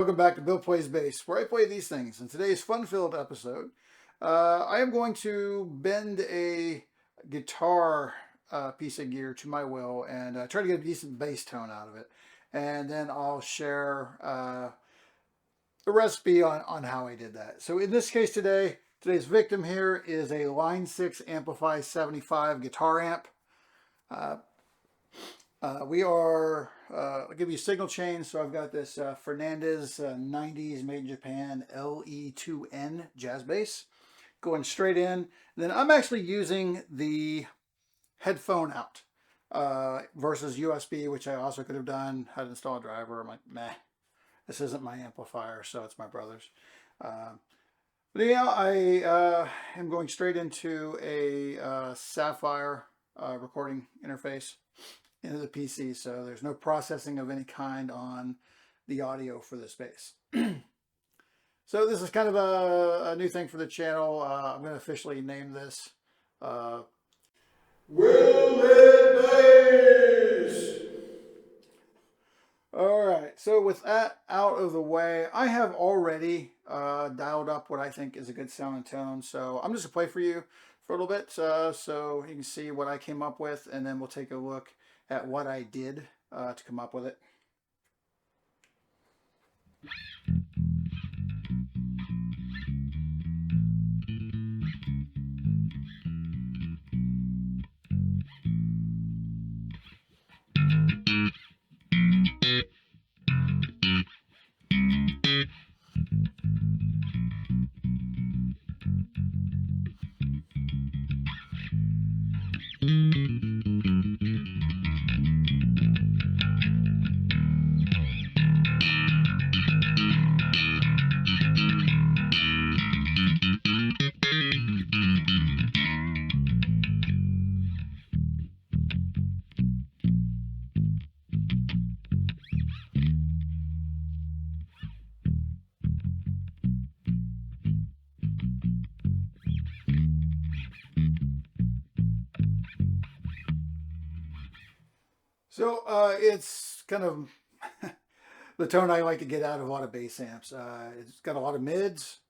Welcome back to Bill Plays Bass, where I play these things. In today's fun-filled episode, I am going to bend a guitar piece of gear to my will and try to get a decent bass tone out of it. And then I'll share a recipe on how I did that. So in this case today's victim here is a Line 6 Amplify 75 guitar amp. I'll give you signal chain. So I've got this Fernandes 90s made in Japan LE-2N jazz bass going straight in. Then I'm actually using the headphone out versus USB, which I also could have done, had to install a driver. I'm like, meh, this isn't my amplifier, so it's my brother's. But yeah, I am going straight into a Sapphire recording interface into the PC, so there's no processing of any kind on the audio for this bass. So this is kind of a new thing for the channel. I'm going to officially name this Will It Bass! Alright, so with that out of the way, I have already dialed up what I think is a good sounding tone, so I'm just going to play for you for a little bit so you can see what I came up with, and then we'll take a look at what I did to come up with it. So it's kind of the tone I like to get out of a lot of bass amps. It's got a lot of mids,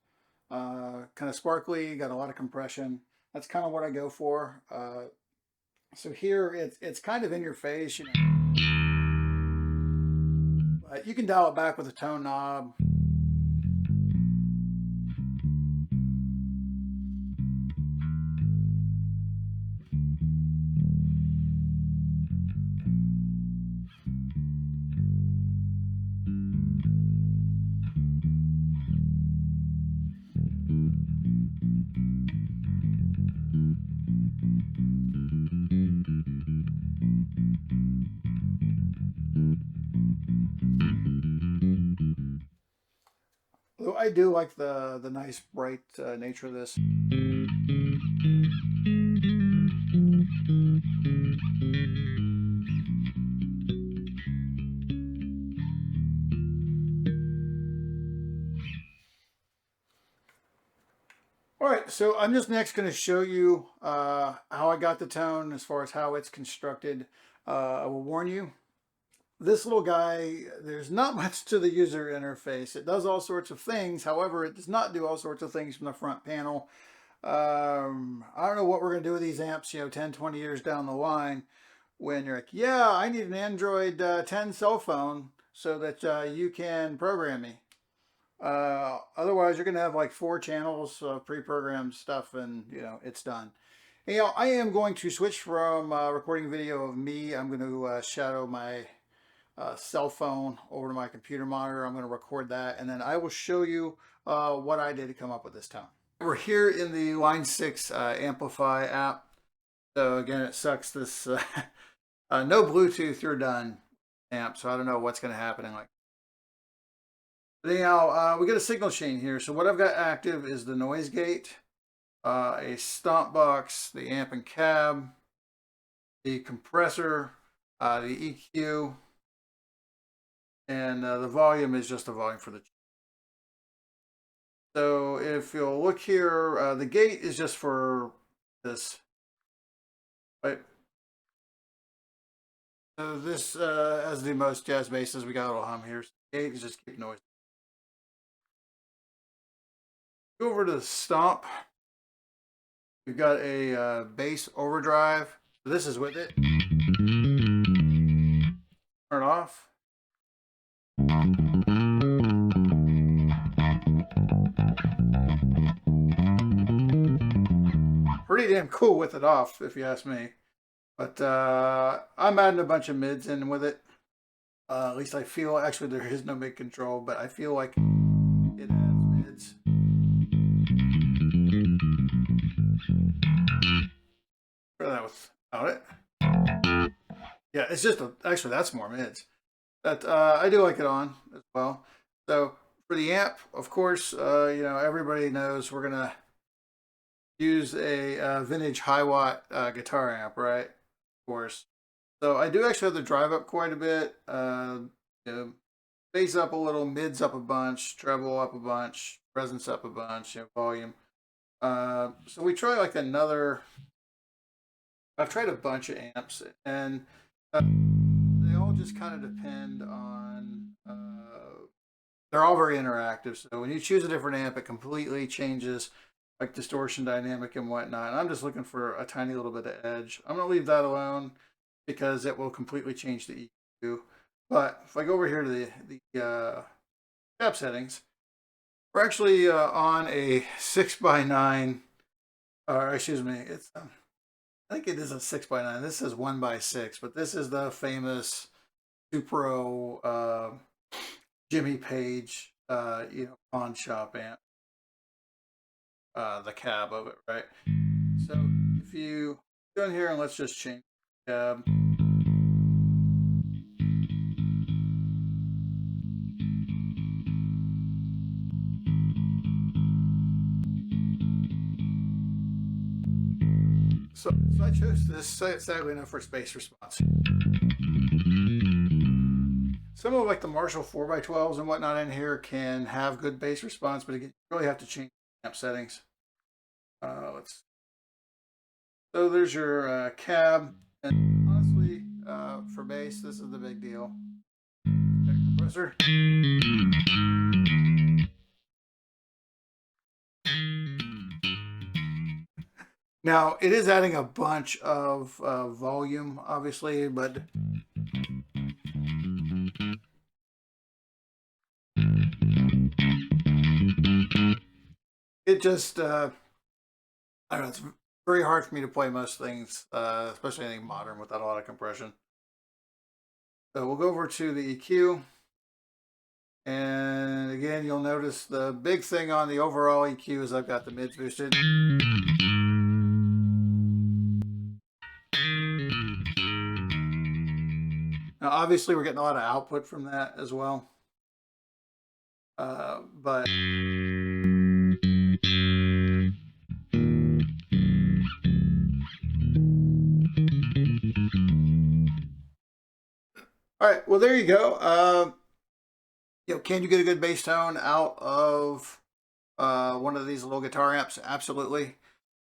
kind of sparkly, got a lot of compression. That's kind of what I go for. So here it's kind of in your face, you know. But you can dial it back with a tone knob. Though I do like the nice bright nature of this. All right, so I'm just next going to show you how I got the tone as far as how it's constructed. I will warn you, this little guy, there's not much to the user interface. It does all sorts of things. However, it does not do all sorts of things from the front panel. I don't know what we're going to do with these amps, 10, 20 years down the line when you're like, yeah, I need an Android 10 cell phone so that you can program me. Otherwise, you're going to have like 4 channels of pre-programmed stuff and, it's done. I am going to switch from recording video of me. I'm going to shadow my cell phone over to my computer monitor. I'm going to record that, and then I will show you what I did to come up with this tone. We're here in the Line 6 Amplify app. So again, it sucks this no Bluetooth, you're done amp, so I don't know what's going to happen in like. But anyhow, we got a signal chain here. So what I've got active is the noise gate, a stomp box, the amp and cab, the compressor, the EQ, and the volume is just the volume for the. So if you'll look here, the gate is just for this, right? So this, as the most jazz basses, we got a little hum here. So the gate is just keep noise. Go over to the stomp. We've got a bass overdrive. So this is with it. Turn it off. Pretty damn cool with it off, if you ask me. But I'm adding a bunch of mids in with it. At least I feel, actually there is no mid control, but I feel like it adds mids. Try that without it. Yeah, it's just, actually that's more mids. But I do like it on as well. So for the amp, of course, you know, everybody knows we're going to use a vintage high watt guitar amp, right? Of course. So I do actually have to drive up quite a bit. You know, bass up a little, mids up a bunch, treble up a bunch, presence up a bunch, you know, volume. So we try like another. I've tried a bunch of amps, and they all just kind of depend on. They're all very interactive. So when you choose a different amp, it completely changes like distortion dynamic and whatnot. And I'm just looking for a tiny little bit of edge. I'm going to leave that alone because it will completely change the EQ. But if I go over here to the tab settings, we're actually on a 6x9, or excuse me, it's I think it is a 6x9. This is 1x6, but this is the famous Supro Jimmy Page, you know, pawn shop amp. The cab of it, right? So if you go in here and let's just change the cab. So I chose this, sadly enough, for space response. Some of like the Marshall 4x12s and whatnot in here can have good bass response, but again, you really have to change amp settings. Let's. So there's your cab, and honestly, for bass, this is the big deal. Compressor. Now it is adding a bunch of volume, obviously, but it just I don't know. It's very hard for me to play most things, especially anything modern, without a lot of compression. So we'll go over to the EQ. And again, you'll notice the big thing on the overall EQ is I've got the mids boosted. Now, obviously, we're getting a lot of output from that as well. But all right, well, there you go. You know, can you get a good bass tone out of one of these little guitar amps? Absolutely.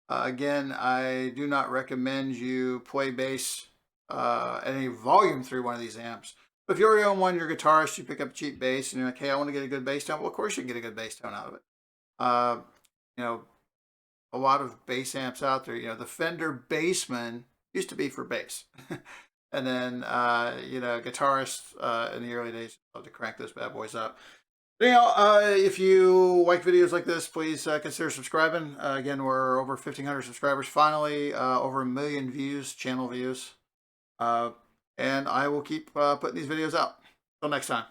Again, I do not recommend you play bass any volume through one of these amps. But if you already own one, you're a guitarist, you pick up a cheap bass, and you're like, hey, I want to get a good bass tone. Well, of course you can get a good bass tone out of it. You know, a lot of bass amps out there, you know, the Fender Bassman used to be for bass. And then, you know, guitarists in the early days love to crank those bad boys up. Anyhow, if you like videos like this, please consider subscribing. Again, we're over 1,500 subscribers. Finally, over 1 million views, channel views. And I will keep putting these videos out. Until next time.